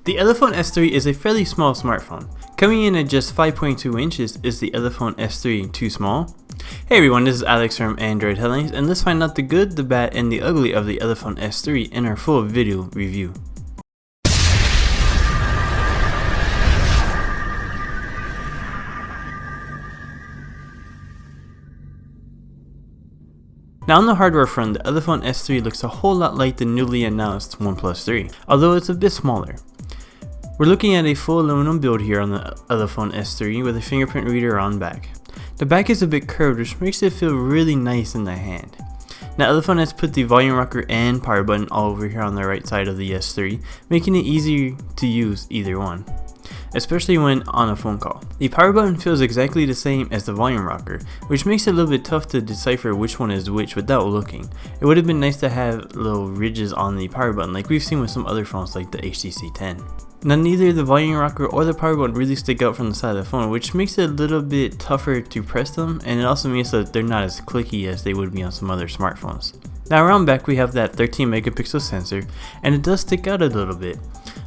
The Elephone S3 is a fairly small smartphone. Coming in at just 5.2 inches, is the Elephone S3 too small? Hey everyone, this is Alex from Android Headlines, and let's find out the good, the bad, and the ugly of the Elephone S3 in our full video review. Now on the hardware front, the Elephone S3 looks a whole lot like the newly announced OnePlus 3, although it's a bit smaller. We're looking at a full aluminum build here on the Elephone S3 with a fingerprint reader on back. The back is a bit curved, which makes it feel really nice in the hand. Now Elephone has put the volume rocker and power button all over here on the right side of the S3, making it easier to use either one, especially when on a phone call. The power button feels exactly the same as the volume rocker, which makes it a little bit tough to decipher which one is which without looking. It would have been nice to have little ridges on the power button like we've seen with some other phones like the HTC 10. Now neither the volume rocker or the power button really stick out from the side of the phone, which makes it a little bit tougher to press them, and it also means that they're not as clicky as they would be on some other smartphones. Now around back we have that 13 megapixel sensor, and it does stick out a little bit.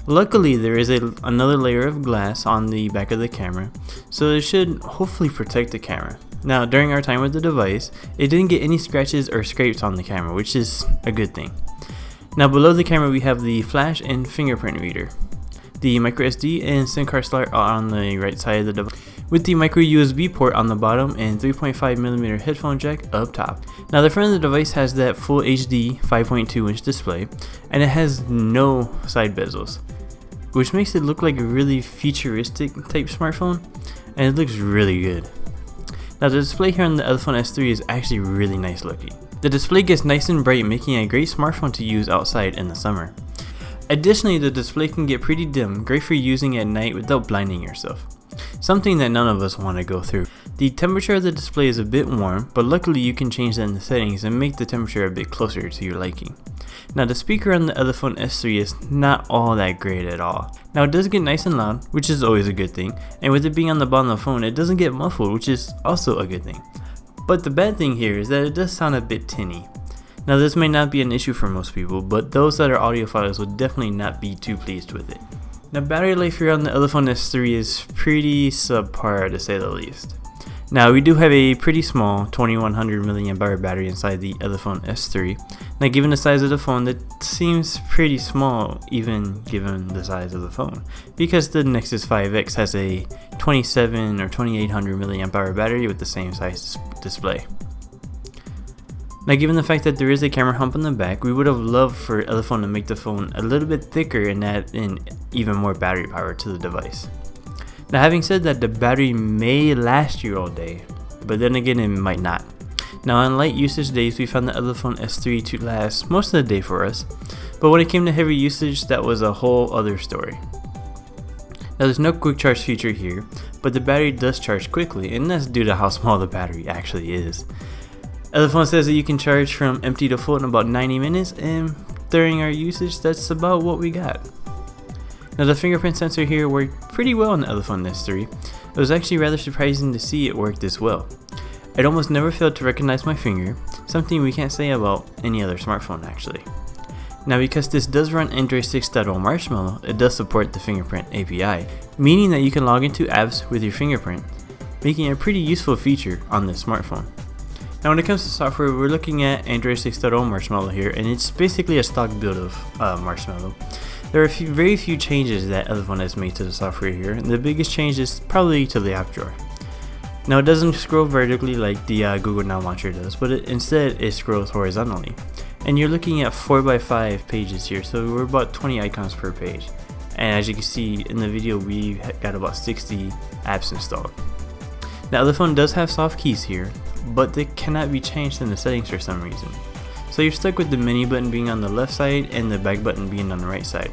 Luckily there is another layer of glass on the back of the camera, so it should hopefully protect the camera. Now during our time with the device, it didn't get any scratches or scrapes on the camera, which is a good thing. Now below the camera we have the flash and fingerprint reader. The microSD and SIM card slot are on the right side of the device, with the micro USB port on the bottom and 3.5mm headphone jack up top. Now the front of the device has that full HD 5.2 inch display, and it has no side bezels, which makes it look like a really futuristic type smartphone, and it looks really good. Now the display here on the Elephone S3 is actually really nice looking. The display gets nice and bright, making it a great smartphone to use outside in the summer. Additionally, the display can get pretty dim, great for using at night without blinding yourself, something that none of us want to go through. The temperature of the display is a bit warm, but luckily you can change that in the settings and make the temperature a bit closer to your liking. Now the speaker on the Elephone S3 is not all that great at all. Now it does get nice and loud, which is always a good thing, and with it being on the bottom of the phone, it doesn't get muffled, which is also a good thing. But the bad thing here is that it does sound a bit tinny. Now this may not be an issue for most people, but those that are audiophiles would definitely not be too pleased with it. Now battery life here on the Elephone S3 is pretty subpar to say the least. Now we do have a pretty small 2100 mAh battery inside the Elephone S3. Now given the size of the phone, that seems pretty small even given the size of the phone, because the Nexus 5X has a 27 or 2800 mAh battery with the same size display. Now given the fact that there is a camera hump on the back, we would have loved for Elephone to make the phone a little bit thicker and add in even more battery power to the device. Now having said that, the battery may last you all day, but then again it might not. Now on light usage days we found the Elephone S3 to last most of the day for us, but when it came to heavy usage, that was a whole other story. Now there's no quick charge feature here, but the battery does charge quickly, and that's due to how small the battery actually is. Elephone says that you can charge from empty to full in about 90 minutes, and during our usage that's about what we got. Now the fingerprint sensor here worked pretty well on the Elephone S3. It was actually rather surprising to see it work this well. It almost never failed to recognize my finger, something we can't say about any other smartphone actually. Now because this does run Android 6.0 Marshmallow, it does support the Fingerprint API, meaning that you can log into apps with your fingerprint, making it a pretty useful feature on this smartphone. Now when it comes to software, we're looking at Android 6.0 Marshmallow here, and it's basically a stock build of Marshmallow. There are very few changes that Elephone has made to the software here, and the biggest change is probably to the app drawer. Now it doesn't scroll vertically like the Google Now launcher does, but instead it scrolls horizontally. And you're looking at 4x5 pages here, so we're about 20 icons per page. And as you can see in the video, we got about 60 apps installed. Now Elephone does have soft keys here, but they cannot be changed in the settings for some reason. So you're stuck with the menu button being on the left side and the back button being on the right side.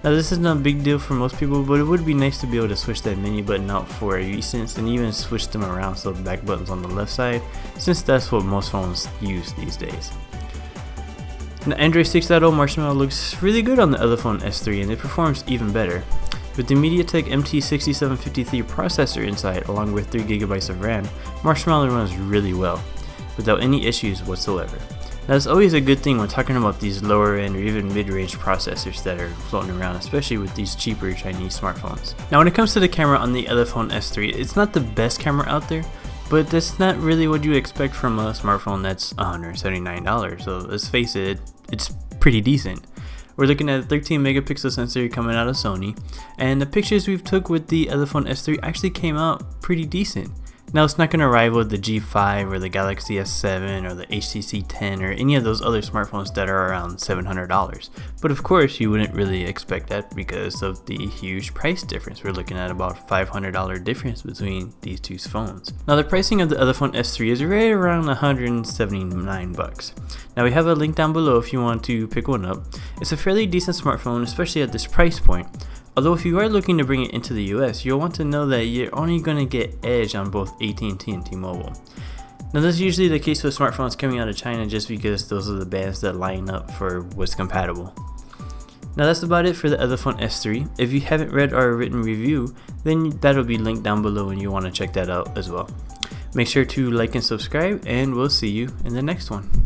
Now this is not a big deal for most people, but it would be nice to be able to switch that menu button out for a instance and even switch them around so the back button's on the left side, since that's what most phones use these days. Now Android 6.0 Marshmallow looks really good on the Elephone S3, and it performs even better. With the MediaTek MT6753 processor inside along with 3GB of RAM, Marshmallow runs really well, without any issues whatsoever. Now it's always a good thing when talking about these lower end or even mid-range processors that are floating around, especially with these cheaper Chinese smartphones. Now when it comes to the camera on the Elephone S3, it's not the best camera out there, but that's not really what you expect from a smartphone that's $179. So let's face it, it's pretty decent. We're looking at a 13 megapixel sensor coming out of Sony, and the pictures we've took with the Elephone S3 actually came out pretty decent. Now it's not going to rival the G5 or the Galaxy S7 or the HTC 10 or any of those other smartphones that are around $700, but of course you wouldn't really expect that because of the huge price difference. We're looking at about $500 difference between these two phones. Now the pricing of the Elephone S3 is right around $179. Now we have a link down below if you want to pick one up. It's a fairly decent smartphone, especially at this price point. Although if you are looking to bring it into the US, you'll want to know that you're only going to get Edge on both AT&T and T-Mobile. Now that's usually the case with smartphones coming out of China just because those are the bands that line up for what's compatible. Now that's about it for the Elephone S3. If you haven't read our written review, then that'll be linked down below and you want to check that out as well. Make sure to like and subscribe, and we'll see you in the next one.